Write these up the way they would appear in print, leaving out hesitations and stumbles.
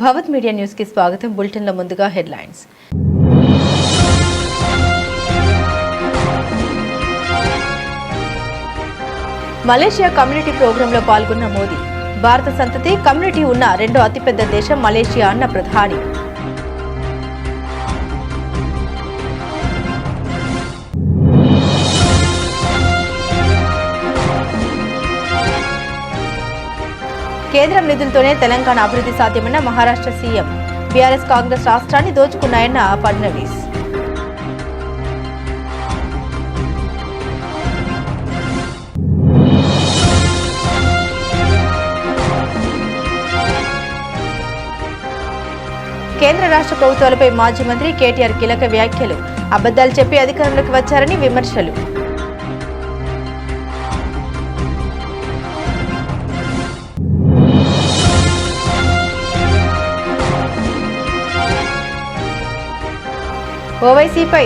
భవత్ media news కి స్వాగతం. Bulletin లో ముందుగా హెడ్లైన్స్. మలేషియా కమ్యూనిటీ ప్రోగ్రాంలో పాల్గొన్న మోదీ. భారత సంతతి కమ్యూనిటీ ఉన్న రెండో అతిపెద్ద దేశం మలేషియా అన్న ప్రధాని. కేంద్రం నిధులతోనే తెలంగాణ అభివృద్ధి సాధ్యమన్న మహారాష్ట్ర సీఎం. బీఆర్ఎస్ కాంగ్రెస్ రాష్ట్రాన్ని దోచుకున్నాయన్న ఫడ్నవీస్. కేంద్ర రాష్ట్ర ప్రభుత్వాలపై మాజీ మంత్రి కేటీఆర్ కీలక వ్యాఖ్యలు. అబద్దాలు చెప్పి అధికారంలోకి వచ్చారని విమర్శలు. ఓవైసీపై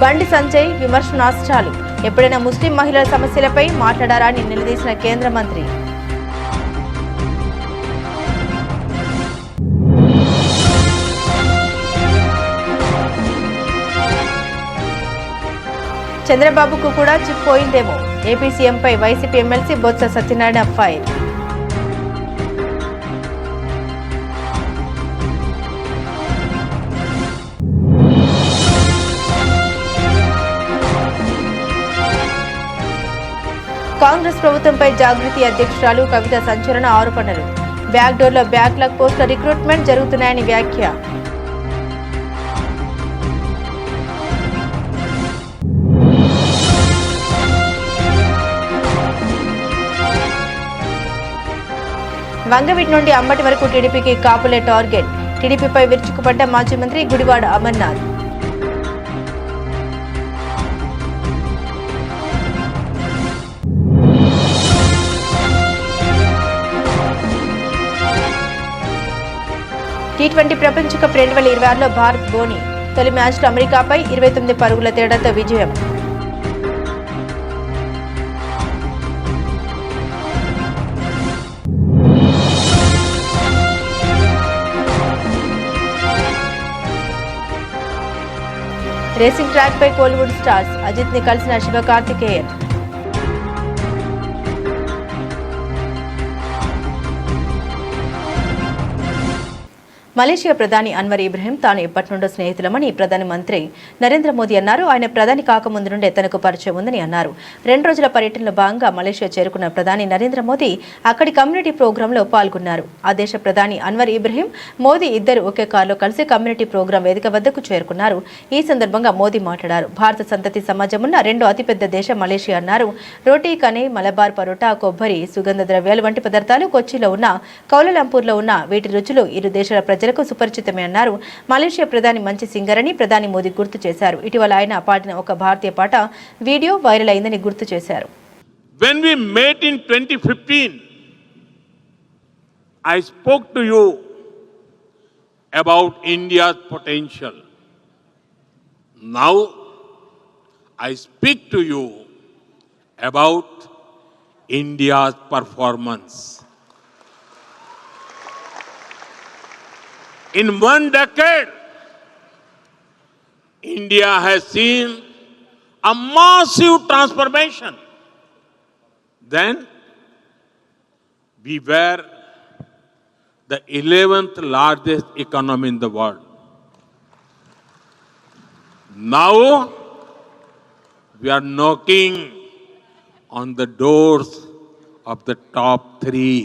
బండి సంజయ్ విమర్శనాస్త్రాలు. ఎప్పుడైనా ముస్లిం మహిళల సమస్యలపై మాట్లాడారా అని నిలదీసిన కేంద్ర మంత్రి. చంద్రబాబుకు కూడా చిప్ పోయిందేమో. ఏపీ సీఎంపై వైసీపీ ఎమ్మెల్సీ బొత్స సత్యనారాయణ ఫైర్. కాంగ్రెస్ ప్రభుత్వంపై జాగృతి అధ్యక్షురాలు కవిత సంచలన ఆరోపణలు. బ్యాక్డోర్లో బ్యాక్లాగ్ పోస్టుల రిక్రూట్మెంట్ జరుగుతున్నాయని వ్యాఖ్య. వంగవీటి నుండి అంబటి వరకు టీడీపీకి కాపులే టార్గెట్. టీడీపీపై విరుచుకుపడ్డ మాజీ మంత్రి గుడివాడ అమర్నాథ్. టీ20 ప్రపంచ కప్ 2026లో భారత్ బోని. తొలి మ్యాచ్లో అమెరికాపై 29 పరుగుల తేడాతో విజయం. రేసింగ్ ట్రాక్ పై కోలీవుడ్ స్టార్స్. అజిత్ ని కలిసిన శివకార్తికేయన్. మలేషియా ప్రధాని అన్వర్ ఇబ్రహీం తాను ఎప్పటి నుండో స్నేహితులమని ప్రధానమంత్రి నరేంద్ర మోదీ అన్నారు. ఆయన ప్రధాని కాకముందు నుండే తనకు పరిచయం ఉందని అన్నారు. 2 రోజుల పర్యటనలో భాగంగా మలేషియా చేరుకున్న ప్రధాని నరేంద్ర మోదీ అక్కడి కమ్యూనిటీ ప్రోగ్రాంలో పాల్గొన్నారు. ఆ దేశ ప్రధాని అన్వర్ ఇబ్రహీం, మోదీ ఇద్దరు ఒకే కారులో కలిసి కమ్యూనిటీ ప్రోగ్రాం వేదిక వద్దకు చేరుకున్నారు. ఈ సందర్భంగా మోదీ మాట్లాడారు. భారత సంతతి సమాజం ఉన్న రెండో అతిపెద్ద దేశం మలేషియా అన్నారు. రోటీ, కనే, మలబార్ పరోటా, కొబ్బరి, సుగంధ ద్రవ్యాలు వంటి పదార్థాలు కొచ్చిలో ఉన్న, కౌలాలంపూర్లో ఉన్న వీటి రుచులు ఇరు దేశాల ప్రజలకు సుపరిచితమే అన్నారు. మలేషియా ప్రధాని మంచి సింగర్ అని ప్రధాని మోదీ గుర్తు చేశారు. ఇటీవల ఆయన పాడిన ఒక భారతీయ పాట వీడియో వైరల్ అయిందని గుర్తు చేశారు. When we met in 2015, I spoke to you about India's potential. Now I speak to you about India's performance. In 1 decade, India has seen a massive transformation. Then we were the 11th largest economy in the world. Now we are knocking on the doors of the top 3.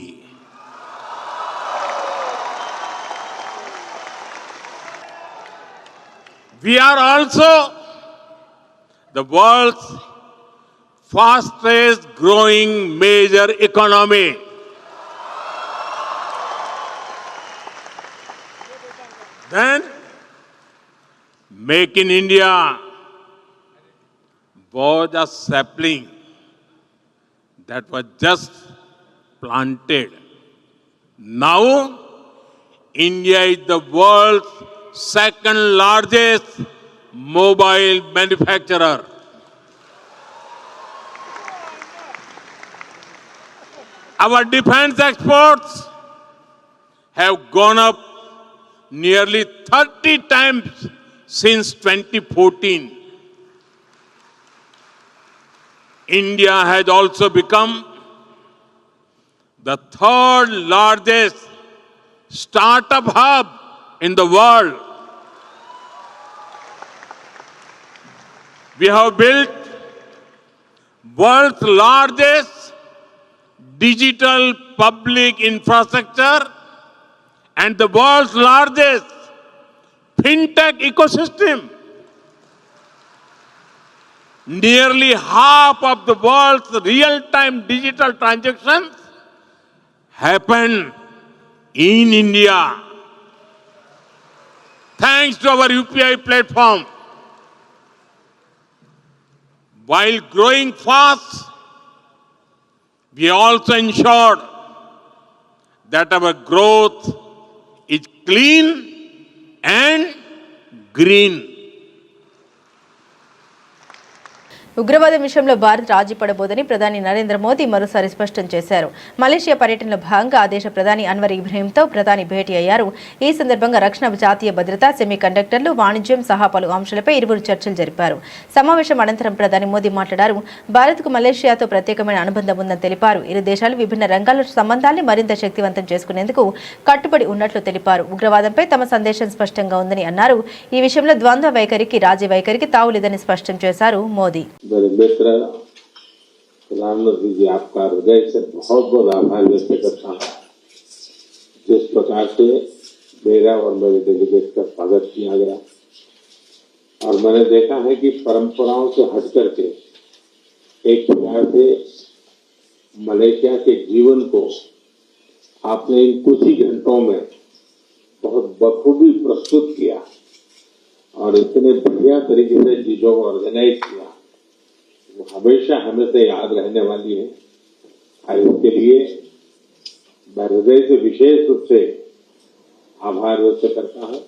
We are also the world's fastest growing major economy. Then, Make in India was a sapling that was just planted. Now, India is the world's second largest mobile manufacturer. Our defense exports have gone up nearly 30 times since 2014. India has also become the third largest startup hub in the world. We have built world's largest digital public infrastructure and the world's largest fintech ecosystem. Nearly half of the world's real-time digital transactions happen in India. Thanks to our UPI platform. While growing fast, we also ensured that our growth is clean and green. ఉగ్రవాదం విషయంలో భారత్ రాజీ పడబోదని ప్రధాని నరేంద్ర మోదీ మరోసారి స్పష్టం చేశారు. Malaysia పర్యటనలో భాగంగా ఆ దేశ ప్రధాని అన్వర్ ఇబ్రహీంతో ప్రధాని భేటీ అయ్యారు. ఈ సందర్భంగా రక్షణ, జాతీయ భద్రత, సెమీ కండక్టర్లు, వాణిజ్యం సహా పలు అంశాలపై ఇరువురు చర్చలు జరిపారు. సమావేశం అనంతరం ప్రధాని మోదీ మాట్లాడారు. భారత్కు మలేషియాతో ప్రత్యేకమైన అనుబంధం ఉందని తెలిపారు. ఇరు దేశాలు విభిన్న రంగాల సంబంధాన్ని మరింత శక్తివంతం చేసుకునేందుకు కట్టుబడి ఉన్నట్లు తెలిపారు. ఉగ్రవాదంపై తమ సందేశం స్పష్టంగా ఉందని అన్నారు. ఈ విషయంలో ద్వంద్వ వైఖరికి, రాజీ వైఖరికి తావులేదని స్పష్టం చేశారు మోదీ. मेरे मित्र प्रधानमंत्री जी, आपका हृदय से बहुत बहुत आभार व्यक्त करता हूँ। जिस प्रकार से मेरा और मेरे डेलीगेट का स्वागत किया गया और मैंने देखा है कि परंपराओं से हट करके एक प्रकार से मलेशिया के जीवन को आपने इन कुछ ही घंटों में बहुत बखूबी प्रस्तुत किया और इतने बढ़िया तरीके से चीजों को ऑर्गेनाइज किया, वो हमेशा हमें से याद रहने वाली है। और इसके लिए मैं हृदय से विशेष रूप से आभार व्यक्त करता हूँ।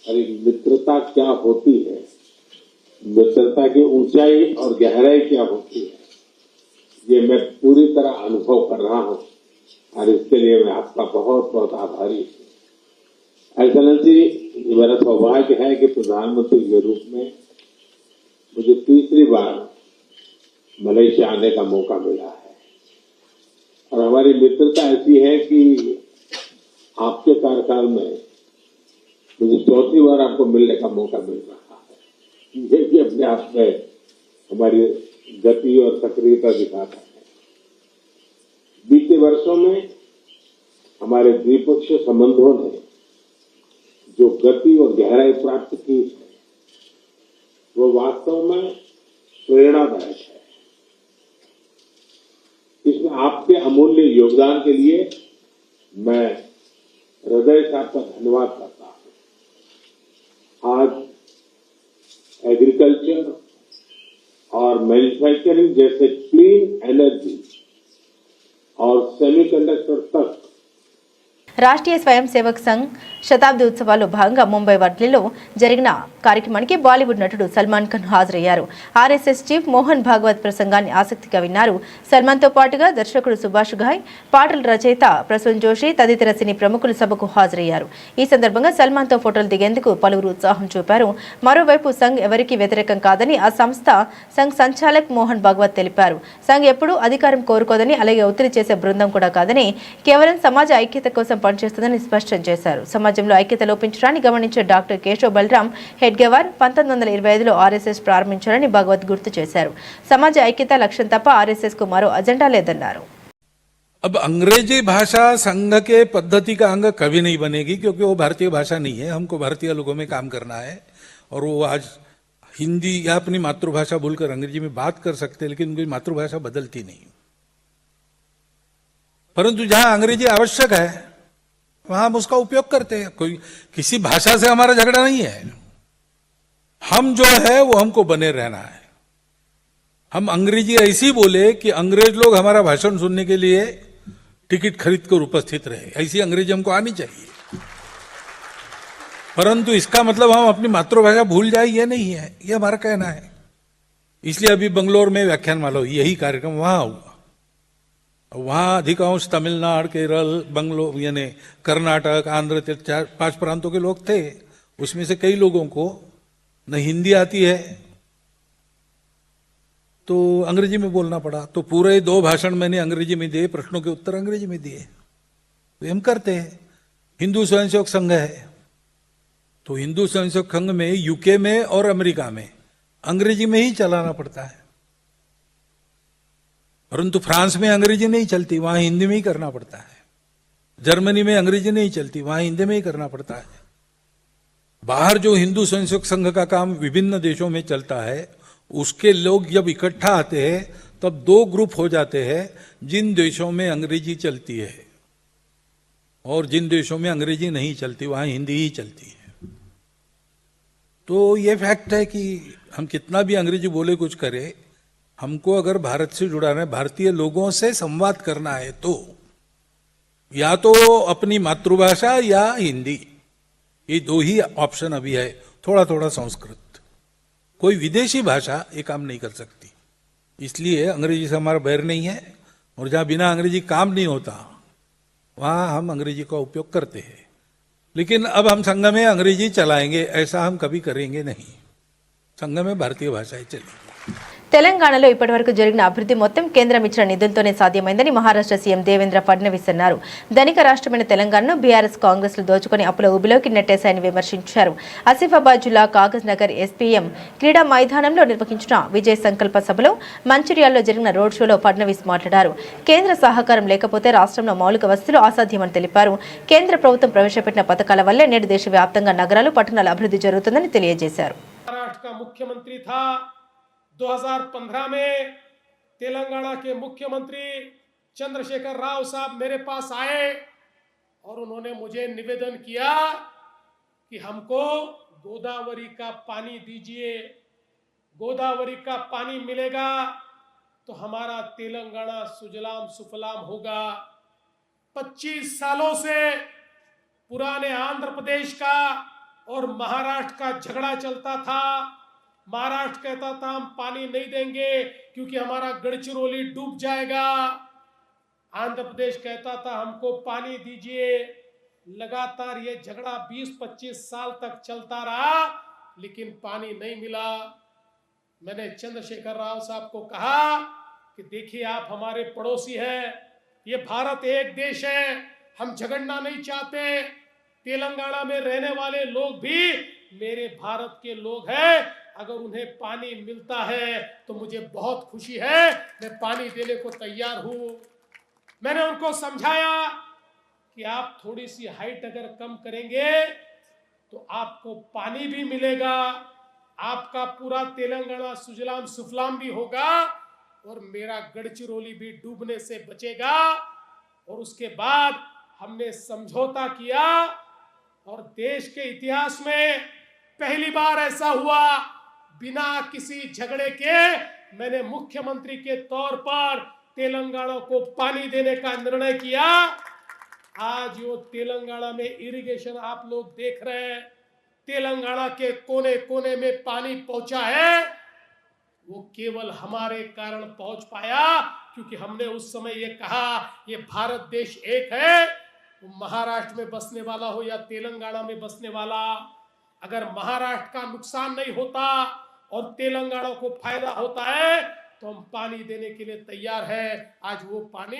और एक मित्रता क्या होती है, मित्रता की ऊंचाई और गहराई क्या होती है, ये मैं पूरी तरह अनुभव कर रहा हूँ और इसके लिए मैं आपका बहुत बहुत आभारी हूँ। एक्सेलेंसी, मेरा सौभाग्य है कि प्रधानमंत्री के रूप में मुझे तीसरी बार मलेशिया आने का मौका मिला है और हमारी मित्रता ऐसी है कि आपके कार्यकाल में मुझे चौथी बार आपको मिलने का मौका मिल रहा है। ये भी अपने आप में हमारी गति और सक्रियता दिखाता है। बीते वर्षों में हमारे द्विपक्षीय संबंधों ने जो गति और गहराई प्राप्त की है, वो वास्तव में प्रेरणादायक है। इसमें आपके अमूल्य योगदान के लिए मैं हृदय से आपका धन्यवाद करता हूं। आज एग्रीकल्चर और मैन्युफैक्चरिंग जैसे क्लीन एनर्जी और सेमीकंडक्टर तक రాష్ట్రీయ స్వయం సేవక్ సంఘ్ శతాబ్ది ఉత్సవాల్లో భాగంగా ముంబై వర్లిలో జరిగిన కార్యక్రమానికి బాలీవుడ్ నటుడు సల్మాన్ ఖాన్ హాజరయ్యారు. ఆర్ఎస్ఎస్ చీఫ్ మోహన్ భాగవత్ ప్రసంగాన్ని ఆసక్తిగా విన్నారు. సల్మాన్తో పాటుగా దర్శకుడు సుభాష్ ఘాయ్, పాటల రచయిత ప్రసూన్ జోషి తదితర సినీ ప్రముఖులు సభకు హాజరయ్యారు. ఈ సందర్భంగా సల్మాన్తో ఫోటోలు దిగేందుకు పలువురు ఉత్సాహం చూపారు. మరోవైపు సంఘ్ ఎవరికీ వ్యతిరేకం కాదని ఆ సంస్థ సంఘ్ సంచాలక్ మోహన్ భాగవత్ తెలిపారు. సంఘ్ ఎప్పుడూ అధికారం కోరుకోదని, అలాగే ఒత్తిడి చేసే బృందం కూడా కాదని, కేవలం సమాజ ఐక్యత కోసం పనిచేస్తుందని స్పష్టం చేశారు. సమాజంలో ఐక్యత లోపించడాన్ని గమనించిన డాక్టర్ కేశవ్ బలరాం హెడ్గేవార్ 1925లో ఆర్ఎస్ఎస్ ప్రారంభించారని భగవత్ గుర్తు చేశారు. సమాజ ఐక్యత లక్ష్యం తప్ప ఆర్ఎస్ఎస్ కు మరో అజెండా లేదన్నారు. अब अंग्रेजी भाषा संघ के पद्धति का अंग कभी नहीं बनेगी, क्योंकि वो भारतीय भाषा नहीं है. हमको भारतीय लोगों में काम करना है और वो आज हिंदी या अपनी मातृभाषा बोलकर अंग्रेजी में बात कर सकते हैं, लेकिन उनकी मातृभाषा बदलती नहीं. परंतु जहां अंग्रेजी आवश्यक है वहां हम उसका उपयोग करते हैं. कोई किसी भाषा से हमारा झगड़ा नहीं है. हम जो है वो हमको बने रहना है. हम अंग्रेजी ऐसी बोले कि अंग्रेज लोग हमारा भाषण सुनने के लिए टिकट खरीद कर उपस्थित रहे. ऐसी अंग्रेजी हमको आनी चाहिए. परंतु इसका मतलब हम अपनी मातृभाषा भूल जाए ये नहीं है, ये हमारा कहना है. इसलिए अभी बंगलोर में व्याख्यान माला यही कार्यक्रम वहां हुआ. वहां अधिकांश तमिलनाडु, केरल, बंगलो यानी कर्नाटक, आंध्र, 4-5 प्रांतों के लोग थे। उसमें से कई लोगों को न हिंदी आती है तो अंग्रेजी में बोलना पड़ा। तो पूरे 2 भाषण मैंने अंग्रेजी में दिए, प्रश्नों के उत्तर अंग्रेजी में दिए। तो हम करते हैं। हिंदू स्वयंसेवक संघ है, तो हिंदू स्वयंसेवक संघ में यूके में और अमेरिका में अंग्रेजी में ही चलाना पड़ता है, परंतु फ्रांस में अंग्रेजी नहीं चलती, वहां हिंदी में ही करना पड़ता है। जर्मनी में अंग्रेजी नहीं चलती, वहां हिंदी में ही करना पड़ता है। बाहर जो हिंदू स्वयंसेवक संघ का काम विभिन्न देशों में चलता है, उसके लोग जब इकट्ठा आते हैं तब 2 ग्रुप हो जाते हैं, जिन देशों में अंग्रेजी चलती है और जिन देशों में अंग्रेजी नहीं चलती, वहां हिंदी ही चलती है। तो ये फैक्ट है कि हम कितना भी अंग्रेजी बोले कुछ करें, हमको अगर भारत से जुड़ाना है, भारतीय लोगों से संवाद करना है, तो या तो अपनी मातृभाषा या हिंदी, ये 2 ही ऑप्शन अभी है। थोड़ा थोड़ा संस्कृत, कोई विदेशी भाषा ये काम नहीं कर सकती। इसलिए अंग्रेजी से हमारा बैर नहीं है, और जहां बिना अंग्रेजी काम नहीं होता वहां हम अंग्रेजी का उपयोग करते हैं। लेकिन अब हम संघ में अंग्रेजी चलाएंगे ऐसा हम कभी करेंगे नहीं। संघ में भारतीय भाषाएं चलेंगी। తెలంగాణలో ఇప్పటివరకు జరిగిన అభివృద్ధి మొత్తం కేంద్రం ఇచ్చిన నిధులతోనే సాధ్యమైందని మహారాష్ట్ర సీఎం దేవేంద్ర ఫడ్నవీస్ అన్నారు. ధనిక రాష్ట్రమైన తెలంగాణను బీఆర్ఎస్ కాంగ్రెస్లు దోచుకుని అప్పుల ఊబిలోకి నెట్టేశాయని విమర్శించారు. ఆసిఫాబాద్ జిల్లా కాగజ్ నగర్ ఎస్పీఎం క్రీడా మైదానంలో నిర్వహించిన విజయ సంకల్ప సభలో మంచిర్యాలలో జరిగిన రోడ్ షోలో ఫడ్నవీస్ మాట్లాడారు. కేంద్ర సహకారం లేకపోతే రాష్ట్రంలో మౌలిక వసతులు అసాధ్యమని తెలిపారు. కేంద్ర ప్రభుత్వం ప్రవేశపెట్టిన పథకాల వల్లే నేడు దేశవ్యాప్తంగా నగరాలు, పట్టణాల అభివృద్ధి జరుగుతుందని తెలియజేశారు. 2015 में तेलंगाना के मुख्यमंत्री चंद्रशेखर राव साहब मेरे पास आए और उन्होंने मुझे निवेदन किया कि हमको गोदावरी का पानी दीजिए, गोदावरी का पानी मिलेगा तो हमारा तेलंगाना सुजलाम सुफलाम होगा। 25 सालों से पुराने आंध्र प्रदेश का और महाराष्ट्र का झगड़ा चलता था। महाराष्ट्र कहता था हम पानी नहीं देंगे क्योंकि हमारा गढ़चिरौली डूब जाएगा। आंध्र प्रदेश कहता था हमको पानी दीजिए। लगातार ये झगड़ा 20-25 साल तक चलता रहा, लेकिन पानी नहीं मिला। मैंने चंद्रशेखर राव साहब को कहा कि देखिए आप हमारे पड़ोसी हैं, ये भारत एक देश है, हम झगड़ना नहीं चाहते। तेलंगाना में रहने वाले लोग भी मेरे भारत के लोग हैं, अगर उन्हें पानी मिलता है तो मुझे बहुत खुशी है, मैं पानी देने को तैयार हूं। मैंने उनको समझाया कि आप थोड़ी सी हाइट अगर कम करेंगे तो आपको पानी भी मिलेगा, आपका पूरा तेलंगाना सुजलाम सुफलाम भी होगा और मेरा गढ़चिरौली भी डूबने से बचेगा। और उसके बाद हमने समझौता किया और देश के इतिहास में पहली बार ऐसा हुआ, बिना किसी झगड़े के मैंने मुख्यमंत्री के तौर पर तेलंगाना को पानी देने का निर्णय किया। आज जो तेलंगाना में इरिगेशन आप लोग देख रहे हैं, तेलंगाना के कोने कोने में पानी पहुंचा है, वो केवल हमारे कारण पहुंच पाया क्योंकि हमने उस समय ये कहा ये भारत देश एक है। वो महाराष्ट्र में बसने वाला हो या तेलंगाना में बसने वाला, अगर महाराष्ट्र का नुकसान नहीं होता और तेलंगाना को फायदा होता है तो हम पानी देने के लिए तैयार है। आज वो पानी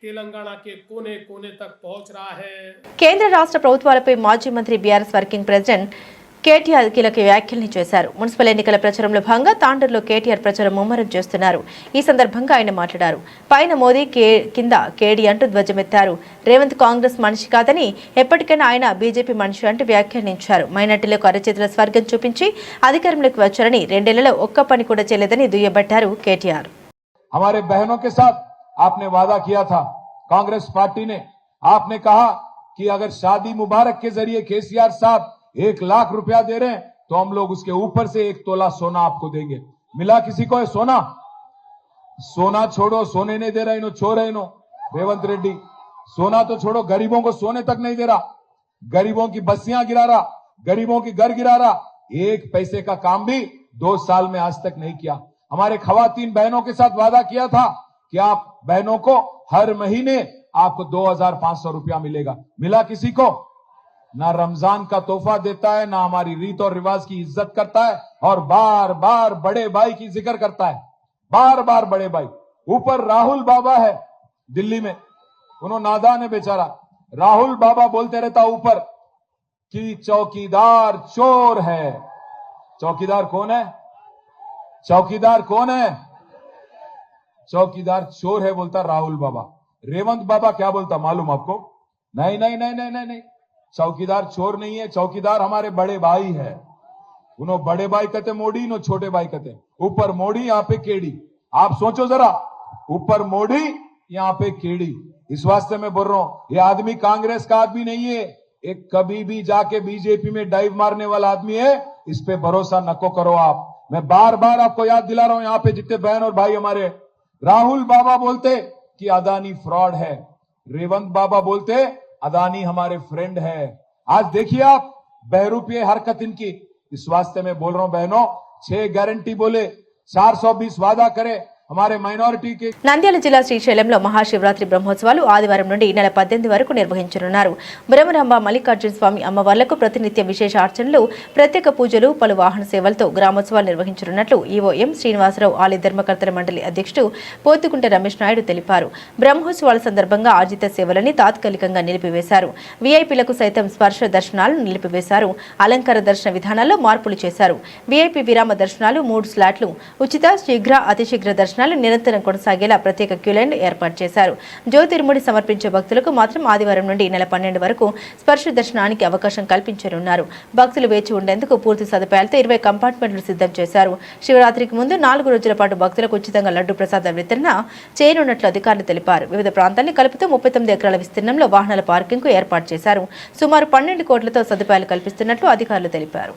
तेलंगाना के कोने कोने तक पहुंच रहा है। కేంద్ర రాష్ట్ర ప్రభుత్వాలపై మాజీ మంత్రి బీఆర్ఎస్ వర్కింగ్ ప్రెసిడెంట్ కేటీఆర్ కీలక వ్యాఖ్యల్ని చేశారు. మున్సిపల్ ఎన్నికల ప్రచారంలో భాగంగా తాండూరులో కేటీఆర్ ప్రచారం ముమ్మరం చేస్తున్నారు. ఈ సందర్భంగా ఆయన మాట్లాడారు. పైన మోదీ కింద కేడీ అంటూ ధ్వజమెత్తారు. రేవంత్ కాంగ్రెస్ మనిషి కాదని, ఎప్పటికైనా ఆయన బీజేపీ మనిషి అంటూ వ్యాఖ్యానించారు. మైనార్టీలకు అరచేతుల స్వర్గం చూపించి అధికారంలోకి వచ్చారని, 2 ఏళ్లలో ఒక్క పని కూడా చేయలేదని దుయ్యబట్టారు కేటీఆర్. हमारे बहनों के साथ आपने वादा किया था, कांग्रेस पार्टी ने, आपने कहा कि अगर शादी मुबारक के जरिए केसीआर साहब 1 लाख रुपया दे रहे हैं तो हम लोग उसके ऊपर से 1 तोला सोना आपको देंगे। मिला किसी को है सोना? सोना छोड़ो, सोने नहीं दे रहा इन्हों, छोड़ रहे इन्हों रेवंत रेड्डी। सोना तो छोड़ो, गरीबों को सोने तक नहीं दे रहा, गरीबों की बस्तियां गिरा रहा, गरीबों की घर गिरा रहा। 1 पैसे का काम भी 2 साल में आज तक नहीं किया। हमारे खवातीन बहनों के साथ वादा किया था कि आप बहनों को हर महीने आपको 2,500 रुपया मिलेगा। मिला किसी को? ना रमजान का तोहफा देता है, ना हमारी रीत और रिवाज की इज्जत करता है, और बार बार बड़े भाई की जिक्र करता है। बार बार बड़े भाई। ऊपर राहुल बाबा है दिल्ली में, उन्होंने नादान है बेचारा। राहुल बाबा बोलते रहता ऊपर कि चौकीदार चोर है। चौकीदार कौन है? चौकीदार कौन है? चौकीदार चोर है बोलता राहुल बाबा। रेवंत बाबा क्या बोलता मालूम आपको? नहीं नहीं नहीं नहीं नहीं नहीं, चौकीदार चोर नहीं है, चौकीदार हमारे बड़े भाई है। उन्होंने बड़े भाई कहते मोदी, इन्होंने छोटे भाई कहते ऊपर मोदी, यहाँ पे केडी। आप सोचो जरा, ऊपर मोदी यहाँ पे केडी। इस वास्ते मैं बोल रहा हूं, ये आदमी कांग्रेस का आदमी नहीं है, एक कभी भी जाके बीजेपी में डाइव मारने वाला आदमी है। इस पे भरोसा नको करो आप। मैं बार बार आपको याद दिला रहा हूं, यहाँ पे जितने बहन और भाई हमारे, राहुल बाबा बोलते कि अदानी फ्रॉड है, रेवंत बाबा बोलते अदानी हमारे फ्रेंड है। आज देखिए आप बहरूपीय हरकत इनकी। इस वास्ते में बोल रहा हूं बहनों, 6 गारंटी बोले, 420 वादा करे हमारे మైనారిటీ के। నంద్యాల జిల్లా శ్రీశైలంలో మహాశివరాత్రి బ్రహ్మోత్సవాలు ఆదివారం నుండి ఈ నెల 18 వరకు నిర్వహించనున్నారు. బ్రహ్మరాంబ మల్లికార్జున స్వామి అమ్మవార్లకు ప్రతినిత్యం విశేష అర్చనలు, ప్రత్యేక పూజలు, పలు వాహన సేవలతో గ్రామోత్సవాలు నిర్వహించనున్నట్లు ఈవో ఎం శ్రీనివాసరావు ఆలయ ధర్మకర్తల మండలి అధ్యక్షుడు పోతుకుంట రమేష్ నాయుడు తెలిపారు. బ్రహ్మోత్సవాల సందర్భంగా ఆర్జిత సేవలని తాత్కాలికంగా నిలిపివేశారు. వీఐపీలకు సైతం స్పర్శ దర్శనాలను నిలిపివేశారు. అలంకార దర్శన విధానాల్లో మార్పులు చేశారు. వీఐపీ విరామ దర్శనాలు 3 స్లాట్లు, ఉచిత, శీఘ్ర, అతిశీఘ్ర దర్శనాలు నిరంతరం కొనసాగేలా ప్రత్యేక క్యూలైన్లు ఏర్పాటు చేశారు. జ్యోతిర్ముడి సమర్పించే భక్తులకు మాత్రం ఆదివారం నుండి నెల 12 వరకు స్పర్శ దర్శనానికి అవకాశం కల్పించనున్నారు. భక్తులు వేచి ఉండేందుకు పూర్తి సదుపాయాలతో 20 కంపార్ట్మెంట్లు సిద్ధం చేశారు. శివరాత్రికి ముందు 4 రోజుల పాటు భక్తులకు ఉచితంగా లడ్డు ప్రసాద వితరణ చేయనున్నట్లు అధికారులు తెలిపారు. వివిధ ప్రాంతాలను కలుపుతూ 39 ఎకరాల విస్తీర్ణంలో వాహనాల పార్కింగ్కు ఏర్పాటు చేశారు. సుమారు 12 కోట్లతో సదుపాయాలు కల్పిస్తున్నట్లు అధికారులు తెలిపారు.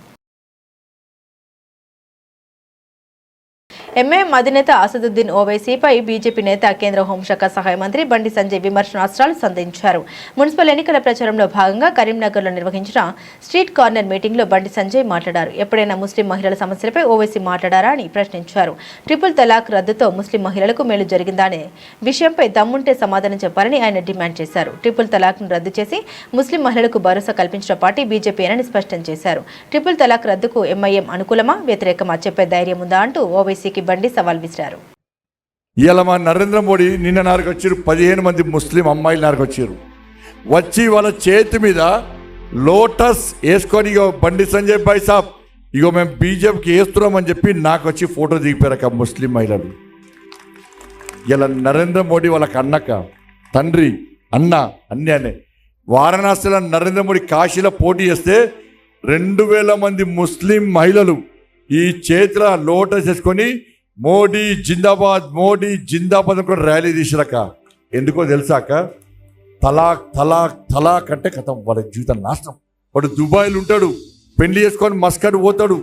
ఎంఐఎం అధినేత అసదుద్దీన్ ఓవైసీపై బీజేపీ నేత కేంద్ర హోంశాఖ సహాయ మంత్రి బండి సంజయ్ విమర్శనాస్త్రాలు సంధించారు. మున్సిపల్ ఎన్నికల ప్రచారంలో భాగంగా కరీంనగర్లో నిర్వహించిన స్ట్రీట్ కార్నర్ మీటింగ్లో బండి సంజయ్ మాట్లాడారు. ఎప్పుడైనా ముస్లిం మహిళల సమస్యలపై ఓవైసీ మాట్లాడారా అని ప్రశ్నించారు. ట్రిపుల్ తలాక్ రద్దుతో ముస్లిం మహిళలకు మేలు జరిగిందా అనే విషయంపై దమ్ముంటే సమాధానం చెప్పాలని ఆయన డిమాండ్ చేశారు. ట్రిపుల్ తలాక్ను రద్దు చేసి ముస్లిం మహిళలకు భరోసా కల్పించిన పార్టీ బీజేపీనని స్పష్టం చేశారు. ట్రిపుల్ తలాక్ రద్దుకు ఎంఐఎం అనుకూలమా, వ్యతిరేకమా చెప్పే ధైర్యం ఉందా అంటూ ఓవైసీకి బండి సవాల్ విసిరారు. ఇవాళ మా నరేంద్ర మోడీ నిన్న నారకు వచ్చారు, 15 మంది ముస్లిం అమ్మాయిలు నారకు వచ్చారు. వచ్చి వాళ్ళ చేతి మీద లోటస్ వేసుకొని, ఇగో బండి సంజయ్ భాయ్ సాబ్, ఇగో మేము బీజేపీకి వేస్తున్నామని చెప్పి నాకు వచ్చి ఫోటో దిగిపోయారు ముస్లిం మహిళలు. ఇలా నరేంద్ర మోడీ వాళ్ళకి అన్నక తండ్రి అన్న అన్నీ అనే. వారణాసిలో నరేంద్ర మోడీ కాశీలో పోటీ చేస్తే 2000 మంది ముస్లిం మహిళలు ఈ చేతిలో లోటస్ వేసుకొని మోడీ జిందాబాద్, మోడీ జిందాబాద్ అనుకుని ర్యాలీ తీసిరాక. ఎందుకో తెలుసాక, తలాక్ తలాక్ తలాక్ అంటే కథం వాళ్ళ జీవితం నాశనం. వాడు దుబాయ్లో ఉంటాడు, పెళ్లి చేసుకొని మస్కట్ పోతాడు,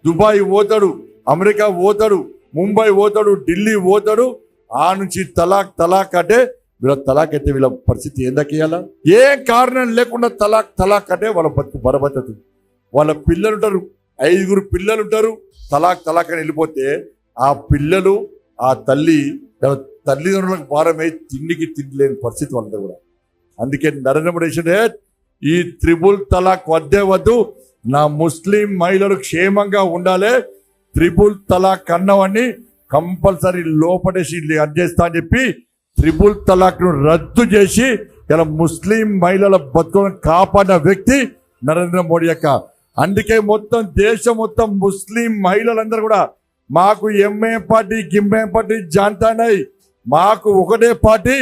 దుబాయ్ పోతాడు, అమెరికా పోతాడు, ముంబై పోతాడు, ఢిల్లీ పోతాడు. ఆ నుంచి తలాక్ తలాక్ అంటే వీళ్ళ తలాక్ అయితే వీళ్ళ పరిస్థితి ఏందకేయాలా? ఏ కారణం లేకుండా తలాక్ తలాక్ అంటే వాళ్ళ బతుకు బరబద్దదు. వాళ్ళ పిల్లలు ఉంటారు, 5 పిల్లలు ఉంటారు. తలాక్ తలాక్ అని వెళ్ళిపోతే ఆ పిల్లలు, ఆ తల్లిదండ్రులకు భారమై తిండికి తిండిలేని పరిస్థితి వాళ్ళందరూ కూడా. అందుకే నరేంద్ర మోడీ ఈ త్రిపుల్ తలాక్ వద్దే వద్దు, నా ముస్లిం మహిళలు క్షేమంగా ఉండాలి, త్రిపుల్ తలాక్ అన్నవాడిని కంపల్సరీ లోపడేసి చేస్తా అని చెప్పి త్రిపుల్ తలాక్ను రద్దు చేసి ఇలా ముస్లిం మహిళల బతుకులను కాపాడిన వ్యక్తి నరేంద్ర మోడీ యొక్క. అందుకే మొత్తం దేశం మొత్తం ముస్లిం మహిళలందరూ కూడా మాకు ఎంఏ పార్టీ గిమ్మే పార్టీ జాంతానాయి, మాకు ఒకటే పార్టీ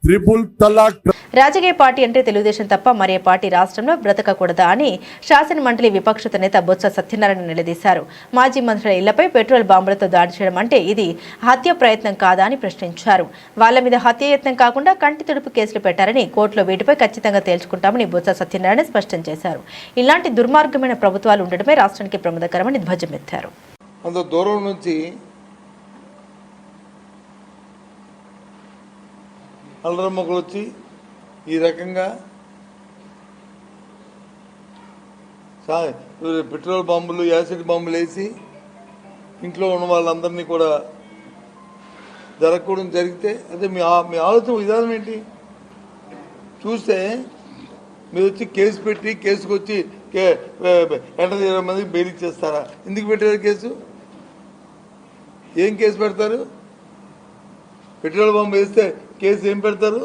త్రిపుల్ తలాక్. రాజకీయ పార్టీ అంటే తెలుగుదేశం తప్ప మరే పార్టీ రాష్ట్రంలో బ్రతకకూడదా అని శాసన మండలి విపక్ష నేత బొత్స సత్యనారాయణ నిలదీశారు. మాజీ మంత్రుల ఇళ్లపై పెట్రోల్ బాంబులతో దాడి చేయడం అంటే ఇది హత్య ప్రయత్నం కాదా అని ప్రశ్నించారు. వాళ్ల మీద హత్యాయత్నం కాకుండా కంటి తుడుపు కేసులు పెట్టారని, కోర్టులో వీటిపై ఖచ్చితంగా తేల్చుకుంటామని బొత్స సత్యనారాయణ స్పష్టం చేశారు. ఇలాంటి దుర్మార్గమైన ప్రభుత్వాలు ఉండడమే రాష్ట్రానికి ప్రమాదకరమని ధ్వజమెత్తారు. అంత దూరం నుంచి అల్లరమ్మకులు వచ్చి ఈ రకంగా పెట్రోల్ బాంబులు, యాసిడ్ బాంబులు వేసి ఇంట్లో ఉన్న వాళ్ళందరినీ కూడా జరగకూడదు జరిగితే అదే మీ ఆలోచన విధానం ఏంటి? చూస్తే మీరు వచ్చి కేసు పెట్టి కేసుకు వచ్చి 20 మందికి బెయిల్ ఇచ్చేస్తారా? ఎందుకు పెట్టారు కేసు? ఏం కేసు పెడతారు? పెట్రోల్ బాంబు వేస్తే కేసు ఏం పెడతారు?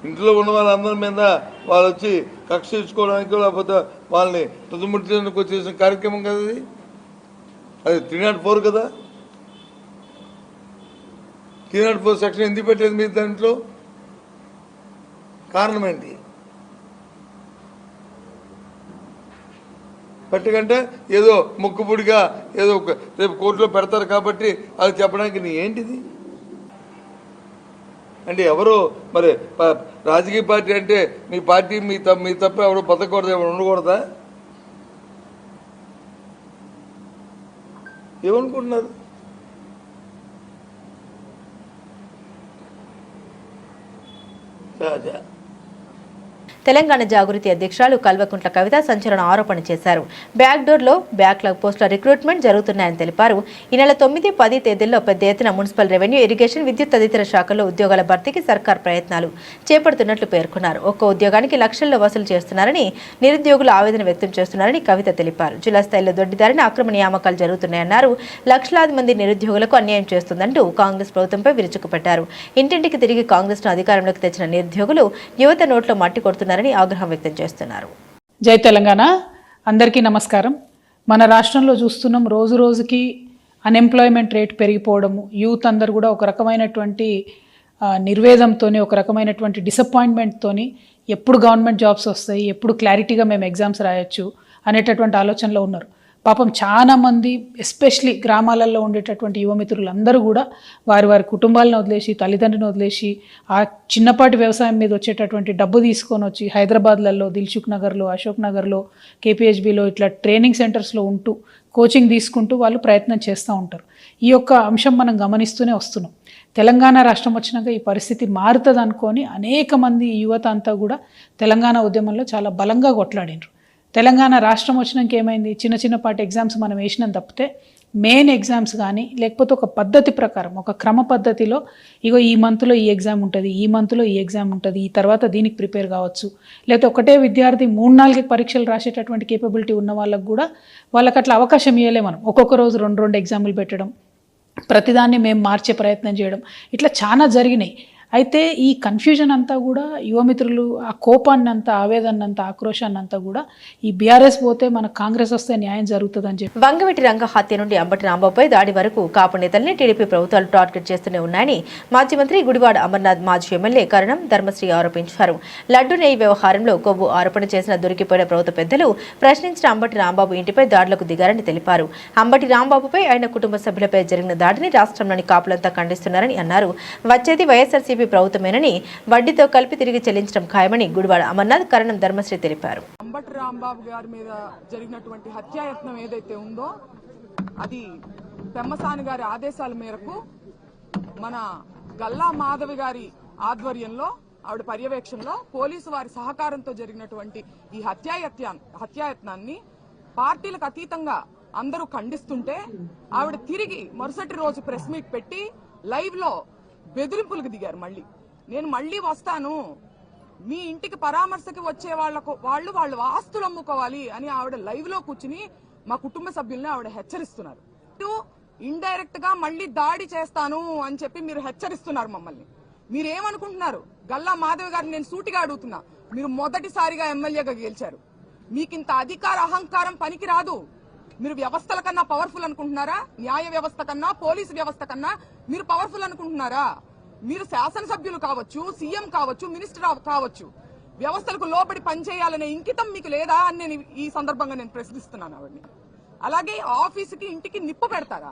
ఇంట్లో ఉన్న వాళ్ళందరి మీద వాళ్ళు వచ్చి కక్ష తీర్చుకోవడానికి లేకపోతే వాళ్ళని తుదముట్టడానికి వచ్చేసిన కార్యక్రమం కదా అది 304 కదా. 304 సెక్షన్ ఎందుకు పెట్టలేదు మీరు దాంట్లో? కారణం ఏంటి? పెట్టకంటే ఏదో మొక్కుపుడిగా ఏదో రేపు కోర్టులో పెడతారు కాబట్టి అది చెప్పడానికి ఏంటిది అంటే? ఎవరు మరి రాజకీయ పార్టీ అంటే మీ పార్టీ మీ తప్ప ఎవరు బతకూడదు, ఎవరు ఉండకూడదా? ఏమనుకుంటున్నారు? సహజ తెలంగాణ జాగృతి అధ్యక్షురాలు కల్వకుంట్ల కవిత సంచలన ఆరోపణ చేశారు. బ్యాక్ డోర్ లో బ్యాక్లాగ్ పోస్టుల రిక్రూట్మెంట్ జరుగుతున్నాయని తెలిపారు. ఈ నెల 9, 10 తేదీల్లో పెద్ద ఎత్తున మున్సిపల్ రెవెన్యూ, ఇరిగేషన్, విద్యుత్ తదితర శాఖల్లో ఉద్యోగాల భర్తీకి సర్కార్ ప్రయత్నాలు చేపడుతున్నట్లు పేర్కొన్నారు. ఒక్కో ఉద్యోగానికి లక్షల్లో వసూలు చేస్తున్నారని నిరుద్యోగులు ఆవేదన వ్యక్తం చేస్తున్నారని కవిత తెలిపారు. జిల్లా స్థాయిలో దొడ్డిదారిన అక్రమ నియామకాలు జరుగుతున్నాయన్నారు. లక్షలాది మంది నిరుద్యోగులకు అన్యాయం చేస్తుందంటూ కాంగ్రెస్ ప్రభుత్వంపై విరుచుకుపట్టారు. ఇంటింటికి తిరిగి కాంగ్రెస్ ను అధికారంలోకి తెచ్చిన నిరుద్యోగులు యువత నోట్లో మట్టి కొడుతున్నారు ఆగ్రహం వ్యక్తం చేస్తున్నారు. జై తెలంగాణ. అందరికీ నమస్కారం. మన రాష్ట్రంలో చూస్తున్నాం రోజు రోజుకి అన్ఎంప్లాయ్మెంట్ రేట్ పెరిగిపోవడము, యూత్ అందరు కూడా ఒక రకమైనటువంటి నిర్వేదంతోని, ఒక రకమైనటువంటి డిసప్పాయింట్మెంట్తోని ఎప్పుడు గవర్నమెంట్ జాబ్స్ వస్తాయి, ఎప్పుడు క్లారిటీగా మేము ఎగ్జామ్స్ రాయొచ్చు అనేటటువంటి ఆలోచనలో ఉన్నారు. పాపం చాలా మంది ఎస్పెషలీ గ్రామాలలో ఉండేటటువంటి యువమిత్రులందరూ కూడా వారి వారి కుటుంబాలను వదిలేసి, తల్లిదండ్రులను వదిలేసి, ఆ చిన్నపాటి వ్యవసాయం మీద వచ్చేటటువంటి డబ్బు తీసుకొని వచ్చి హైదరాబాద్లలో, దిల్సుఖ్ నగర్లో, అశోక్ నగర్లో, కేపీహెచ్బిలో ఇట్లా ట్రైనింగ్ సెంటర్స్లో ఉంటూ కోచింగ్ తీసుకుంటూ వాళ్ళు ప్రయత్నం చేస్తూ ఉంటారు. ఈ యొక్క అంశం మనం గమనిస్తూనే వస్తున్నాం. తెలంగాణ రాష్ట్రం వచ్చినాక ఈ పరిస్థితి మారుతుంది అనుకొని అనేక మంది యువత అంతా కూడా తెలంగాణ ఉద్యమంలో చాలా బలంగా కొట్లాడినారు. తెలంగాణ రాష్ట్రం వచ్చినాక ఏమైంది? చిన్న చిన్నపాటి ఎగ్జామ్స్ మనం వేసినాం తప్పితే మెయిన్ ఎగ్జామ్స్ కానీ లేకపోతే ఒక పద్ధతి ప్రకారం, ఒక క్రమ పద్ధతిలో ఇగో ఈ మంత్లో ఈ ఎగ్జామ్ ఉంటుంది, ఈ మంత్లో ఈ ఎగ్జామ్ ఉంటుంది, ఈ తర్వాత దీనికి ప్రిపేర్ కావచ్చు, లేకపోతే ఒకటే విద్యార్థి 3-4 పరీక్షలు రాసేటటువంటి కేపబిలిటీ ఉన్న వాళ్ళకు కూడా వాళ్ళకి అట్లా అవకాశం ఇవ్వలే. మనం ఒక్కొక్క రోజు 2 ఎగ్జాములు పెట్టడం, ప్రతిదాన్ని మేము మార్చే ప్రయత్నం చేయడం, ఇట్లా చాలా జరిగినాయి. అయితే ఈ కన్ఫ్యూజన్ అంతా కూడా యువమిత్రులు ఆ కోపాన్ని అంతా, ఆవేదన అంతా, ఆక్రోశాన్ని అంతా కూడా ఈ బీఆర్ఎస్ పోతే మన కాంగ్రెస్ వస్తే న్యాయం జరుగుతుందని చెప్పి వంగవీటి రంగ హత్య నుండి అంబటి రాంబాబుపై దాడి వరకు కాపు నేతల్ని టీడీపీ ప్రభుత్వాలు టార్గెట్ చేస్తూనే ఉన్నాయని మాజీ మంత్రి గుడివాడ అమర్నాథ్, మాజీ ఎమ్మెల్యే కరణం ధర్మశ్రీ ఆరోపించారు. లడ్డు నెయ్యి వ్యవహారంలో కొవ్వు ఆరోపణ చేసిన దొరికిపోయిన ప్రభుత్వ పెద్దలు ప్రశ్నించిన అంబటి రాంబాబు ఇంటిపై దాడులకు దిగారని తెలిపారు. అంబటి రాంబాబుపై ఆయన కుటుంబ సభ్యులపై జరిగిన దాడిని రాష్ట్రంలోని కాపులంతా ఖండిస్తున్నారని అన్నారు. వచ్చేది వైఎస్ఆర్సీపీ ప్రభుత్వమేనని, వడ్డీతో కలిపి తిరిగి చెల్లించడం ఖాయమని గుడివాడ అమర్నాథ్, కరణం ధర్మశ్రీ తెలిపారు. అంబటి రాంబాబు గారి మీద జరిగినటువంటి హత్యాయత్నం ఏదైతే ఉందో అది పెమ్మసాని గారి ఆదేశాల మేరకు మన గల్లా మాధవి గారి ఆధ్వర్యంలో, ఆవిడ పర్యవేక్షణలో, పోలీసు వారి సహకారంతో జరిగినటువంటి ఈ హత్యాయత్నాన్ని పార్టీలకు అతీతంగా అందరూ ఖండిస్తుంటే ఆవిడ తిరిగి మరుసటి రోజు ప్రెస్ మీట్ పెట్టి లైవ్ లో బెదిరింపులకు దిగారు. నేను మళ్ళీ వస్తాను, మీ ఇంటికి పరామర్శకి వచ్చే వాళ్ళు ఆస్తులు అమ్ముకోవాలి అని ఆవిడ లైవ్ లో కూర్చుని మా కుటుంబ సభ్యుల్ని ఆవిడ హెచ్చరిస్తున్నారు. ఇండైరెక్ట్ గా మళ్ళీ దాడి చేస్తాను అని చెప్పి మీరు హెచ్చరిస్తున్నారు మమ్మల్ని. మీరేమనుకుంటున్నారు? గల్లా మాధవి గారిని నేను సూటిగా అడుగుతున్నా, మీరు మొదటిసారిగా ఎమ్మెల్యేగా గెలిచారు, మీకింత అధికార అహంకారం పనికి రాదు. మీరు వ్యవస్థల కన్నా పవర్ఫుల్ అనుకుంటున్నారా? న్యాయ వ్యవస్థ కన్నా, పోలీసు వ్యవస్థ కన్నా మీరు పవర్ఫుల్ అనుకుంటున్నారా? మీరు శాసనసభ్యులు కావచ్చు, సీఎం కావచ్చు, మినిస్టర్ కావచ్చు, వ్యవస్థలకు లోబడి పనిచేయాలనే ఇంకితం మీకు లేదా అని నేను ఈ సందర్భంగా నేను ప్రశ్నిస్తున్నాను ఆవిడని. అలాగే ఆఫీసుకి ఇంటికి నిప్పు పెడతారా?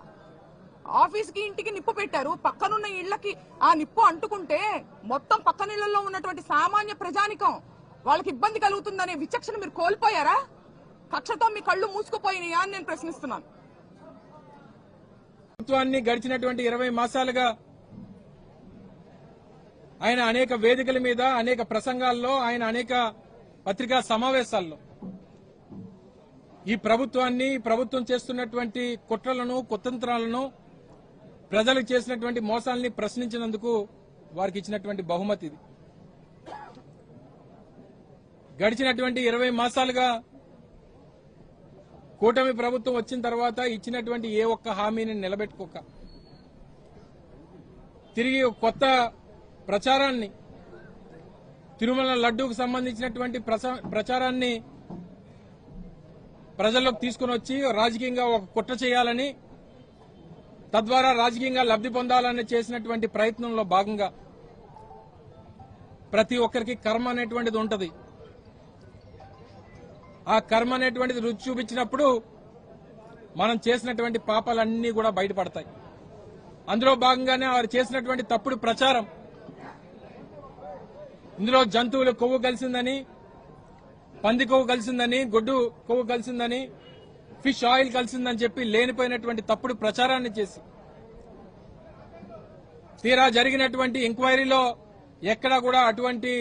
ఆఫీస్కి ఇంటికి నిప్పు పెట్టారు, పక్కనున్న ఇళ్లకి ఆ నిప్పు అంటుకుంటే మొత్తం పక్కన ఇళ్లలో ఉన్నటువంటి సామాన్య ప్రజానికం వాళ్ళకి ఇబ్బంది కలుగుతుందనే విచక్షణ మీరు కోల్పోయారా? కక్షతో మీ కళ్ళు మూసుకుపోయినాయా అని నేను ప్రశ్నిస్తున్నాను. ప్రభుత్వాన్ని గడిచినటువంటి 20 మాసాలుగా ఆయన అనేక వేదికల మీద, అనేక ప్రసంగాల్లో, ఆయన అనేక పత్రికా సమావేశాల్లో ఈ ప్రభుత్వాన్ని, ప్రభుత్వం చేస్తున్నటువంటి కుట్రలను, కుతంత్రాలను, ప్రజలకు చేసినటువంటి మోసాలని ప్రశ్నించినందుకు వారికి ఇచ్చినటువంటి బహుమతి ఇది. గడిచినటువంటి 20 మాసాలుగా కూటమి ప్రభుత్వం వచ్చిన తర్వాత ఇచ్చినటువంటి ఏ ఒక్క హామీని నిలబెట్టుకోక తిరిగి కొత్త ప్రచారాన్ని, తిరుమల లడ్డూకు సంబంధించినటువంటి ప్రచారాన్ని ప్రజల్లోకి తీసుకుని వచ్చి రాజకీయంగా ఒక కుట్ర చేయాలని, తద్వారా రాజకీయంగా లబ్ధి పొందాలని చేసినటువంటి ప్రయత్నంలో భాగంగా ప్రతి ఒక్కరికి కర్మ అనేటువంటిది ఉంటది. ఆ కర్మ అనేటువంటిది రుచి చూపించినప్పుడు మనం చేసినటువంటి పాపాలన్నీ కూడా బయటపడతాయి. అందులో భాగంగానే వారు చేసినటువంటి తప్పుడు ప్రచారం, ఇందులో జంతువుల కొవ్వు కలిసిందని, పంది కొవ్వు కలిసిందని, గొడ్డు కొవ్వు కలిసిందని, ఫిష్ ఆయిల్ కలిసిందని చెప్పి లేనిపోయినటువంటి తప్పుడు ప్రచారాన్ని చేసి తీరా జరిగినటువంటి ఎంక్వైరీలో ఎక్కడా కూడా అటువంటి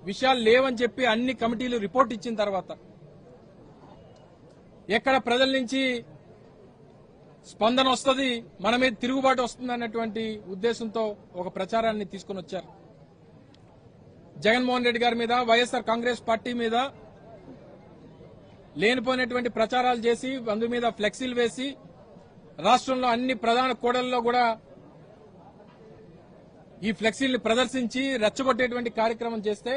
విషయాలు లేవని చెప్పి అన్ని కమిటీలు రిపోర్ట్ ఇచ్చిన తర్వాత ఎక్కడ ప్రజల నుంచి స్పందన వస్తుంది, మన మీద తిరుగుబాటు వస్తుంది అన్నటువంటి ఉద్దేశంతో ఒక ప్రచారాన్ని తీసుకుని వచ్చారు. జగన్మోహన్ రెడ్డి గారి మీద, వైఎస్ఆర్ కాంగ్రెస్ పార్టీ మీద లేనిపోయినటువంటి ప్రచారాలు చేసి, అందు మీద ఫ్లెక్సీలు వేసి, రాష్ట్రంలో అన్ని ప్రధాన కూడళ్లలో కూడా ఈ ఫ్లెక్సీల్ని ప్రదర్శించి రెచ్చగొట్టేటువంటి కార్యక్రమం చేస్తే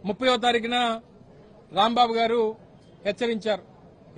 30వ తారీఖున రాంబాబు గారు హెచ్చరించారు,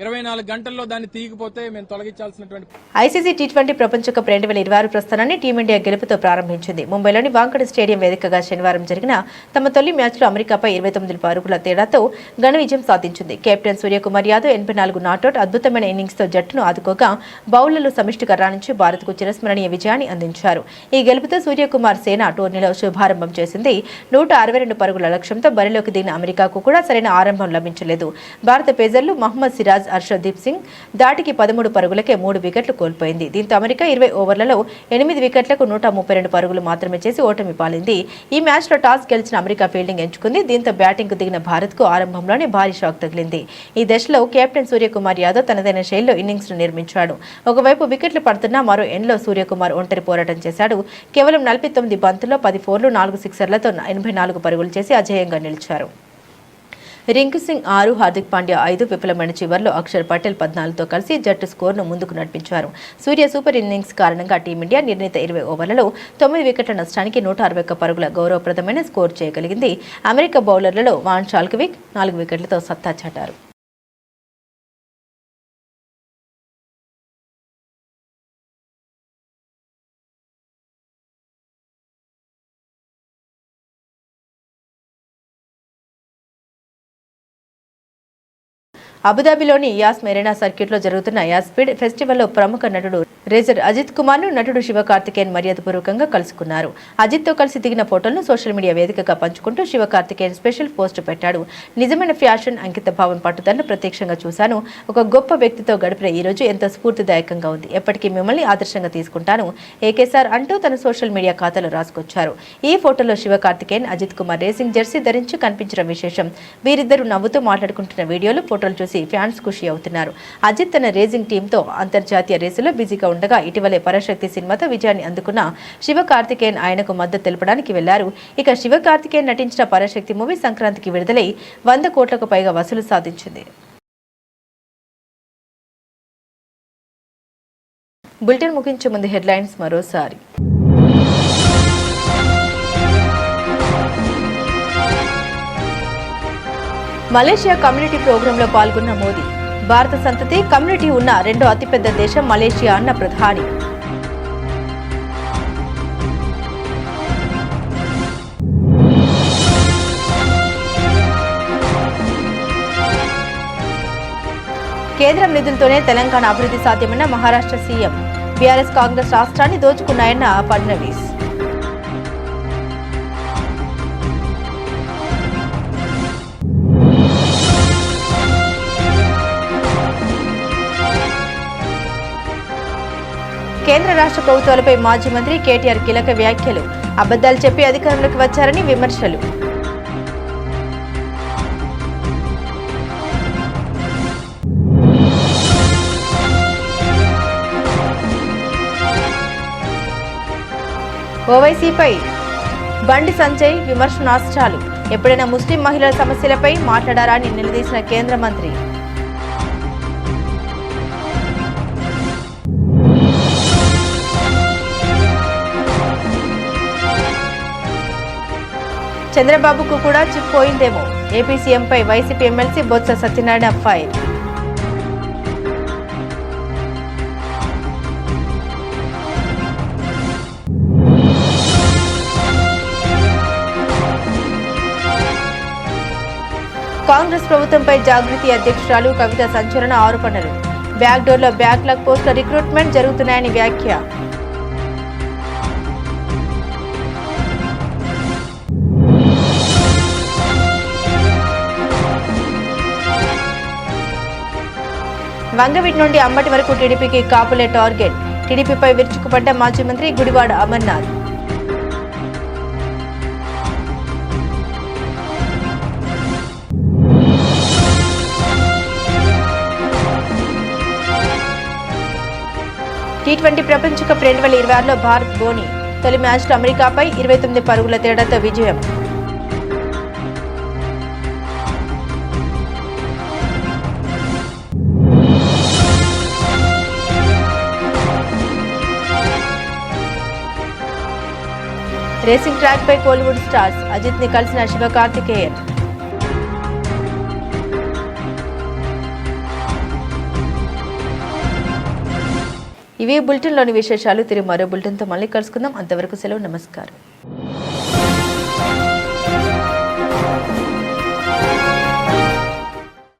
24 గంటల్లో దాన్ని తీయకపోతే మేము తొలగించాల్సినటువంటి. ఐసీసీ టీ20 ప్రపంచ కప్ 2026 ప్రస్థానాన్ని టీమిండియా గెలుపుతో ప్రారంభించింది. ముంబైలోని వాంఖడే స్టేడియం వేదికగా శనివారం జరిగిన తమ తొలి మ్యాచ్లో అమెరికాపై 29 పరుగుల తేడాతో ఘన విజయం సాధించింది. కెప్టెన్ సూర్యకుమార్ యాదవ్ 84 నాటౌట్ అద్భుతమైన ఇన్నింగ్స్తో జట్టును ఆదుకోగా, బౌలర్లు సమిష్టిగా రాణించి భారత్కు చిరస్మరణీయ విజయాన్ని అందించారు. ఈ గెలుపుతో సూర్యకుమార్ సేన టోర్నీలో శుభారంభం చేసింది. 162 పరుగుల లక్ష్యంతో బరిలోకి దిగిన అమెరికాకు కూడా సరైన ఆరంభం లభించలేదు. భారత పేసర్లు మహమ్మద్ సిరాజ్, హర్షదీప్ సింగ్ దాటికి 13 పరుగులకే 3 వికెట్లు కోల్పోయింది. దీంతో అమెరికా 20 ఓవర్లలో 8 వికెట్లకు 132 పరుగులు మాత్రమే చేసి ఓటమి పాలింది. ఈ మ్యాచ్లో టాస్ గెలిచిన అమెరికా ఫీల్డింగ్ ఎంచుకుంది. దీంతో బ్యాటింగ్కు దిగిన భారత్కు ఆరంభంలోనే భారీ షాక్ తగిలింది. ఈ దశలో కెప్టెన్ సూర్యకుమార్ యాదవ్ తనదైన శైలిలో ఇన్నింగ్స్ను నిర్మించాడు. ఒకవైపు వికెట్లు పడుతున్నా మరో ఎండ్లో సూర్యకుమార్ ఒంటరి పోరాటం చేశాడు. కేవలం 49 బంతుల్లో 10 ఫోర్లు, 4 సిక్సర్లతో 84 పరుగులు చేసి అజేయంగా నిలిచారు. రింకు సింగ్ 6, హార్దిక్ పాండ్యా 5, విఫలమైన చివర్లో అక్షర్ పటేల్ 14తో కలిసి జట్టు స్కోర్ను ముందుకు నడిపించారు. సూర్య సూపర్ ఇన్నింగ్స్ కారణంగా టీమిండియా నిర్ణీత 20 ఓవర్లలో 9 వికెట్ల నష్టానికి 161 పరుగుల గౌరవప్రదమైన స్కోర్ చేయగలిగింది. అమెరికా బౌలర్లలో వాన్ షాల్క్విక్ 4 వికెట్లతో సత్తా చాటారు. అబుదాబిలోని యాస్ మెరీనా సర్క్యూట్లో జరుగుతున్న యాస్ స్పీడ్ ఫెస్టివల్లో ప్రముఖ నటుడు రేజర్ అజిత్ కుమార్ ను నటుడు శివకార్తికేయన్ మర్యాదపూర్వకంగా కలుసుకున్నారు. అజిత్తో కలిసి దిగిన ఫోటోలను సోషల్ మీడియా వేదికగా పంచుకుంటూ శివకార్తికేయన్ స్పెషల్ పోస్ట్ పెట్టాడు. నిజమైన ఫ్యాషన్, అంకిత భావం, పట్టుదలను ప్రత్యక్షంగా చూశాను. ఒక గొప్ప వ్యక్తితో గడిపిన ఈ రోజు ఎంతో స్ఫూర్తిదాయకంగా ఉంది. ఎప్పటికీ మిమ్మల్ని ఆదర్శంగా తీసుకుంటాను ఏకేసార్ అంటూ తన సోషల్ మీడియా ఖాతాలో రాసుకొచ్చారు. ఈ ఫోటోలో శివకార్తికేయన్, అజిత్ కుమార్ రేసింగ్ జెర్సీ ధరించి కనిపించడం విశేషం. వీరిద్దరూ నవ్వుతూ మాట్లాడుకుంటున్న వీడియోలు, ఫోటోలు చూసి ఫ్యాన్స్ ఖుషి అవుతున్నారు. అజిత్ తన రేసింగ్ టీంతో అంతర్జాతీయ రేసులో బిజీగా ఉండగా ఇటీవలే పరాశక్తి సినిమాతో విజయాన్ని అందుకున్న శివకార్తికేయన్ ఆయనకు మద్దతు తెలపడానికి వెళ్లారు. ఇక శివకార్తికేయన్ నటించిన పరాశక్తి మూవీ సంక్రాంతికి విడుదలై 100 కోట్లకు పైగా వసూలు సాధించింది. బులెటిన్ ముగించే ముందు హెడ్లైన్స్ మరోసారి. మలేషియా కమ్యూనిటీ ప్రోగ్రాంలో పాల్గొన్న మోదీ, భారత సంతతి కమ్యూనిటీ ఉన్న రెండో అతిపెద్ద దేశం మలేషియా అన్న ప్రధాని. కేంద్రం నిధులతోనే తెలంగాణ అభివృద్ధి సాధ్యమన్న మహారాష్ట్ర సీఎం. బీఆర్ఎస్ కాంగ్రెస్ రాష్ట్రాన్ని దోచుకున్నాయన్న ఫడ్నవీస్. కేంద్ర రాష్ట్ర ప్రభుత్వాలపై మాజీ మంత్రి కేటీఆర్ కీలక వ్యాఖ్యలు. అబద్దాలు చెప్పి అధికారంలోకి వచ్చారని విమర్శలు. ఓవైసీపై బండి సంజయ్ విమర్శనాస్త్రాలు. ఎప్పుడైనా ముస్లిం మహిళల సమస్యలపై మాట్లాడారా అని నిలదీసిన కేంద్ర మంత్రి. చంద్రబాబుకు కూడా చిప్ పోయిందేమో. ఏపీ సీఎంపై వైసీపీ ఎమ్మెల్సీ బొత్స సత్యనారాయణ ఫైర్. కాంగ్రెస్ ప్రభుత్వంపై జాగృతి అధ్యక్షురాలు కవిత సంచలన ఆరోపణలు. బ్యాక్డోర్లో బ్యాక్లాగ్ పోస్టుల రిక్రూట్మెంట్ జరుగుతున్నాయని వ్యాఖ్య. వంగవీటి నుండి అంబటి వరకు టీడీపీకి కాపులే టార్గెట్. టీడీపీపై విరుచుకుపడ్డ మాజీ మంత్రి గుడివాడ అమర్నాథ్. T20 ప్రపంచ కప్ 2026లో భారత్ బోని తొలి మ్యాచ్లో అమెరికాపై 29 పరుగుల తేడాతో విజయం. రేసింగ్ ట్రాక్ పై కోలీవుడ్ స్టార్స్ అజిత్ ని కలిసిన శివకార్తికేయన్. ఇవి బులెటిన్లోని విశేషాలు. తిరిగి మరో బులెటిన్తో మళ్ళీ కలుసుకుందాం. అంతవరకు సెలవు. నమస్కారం.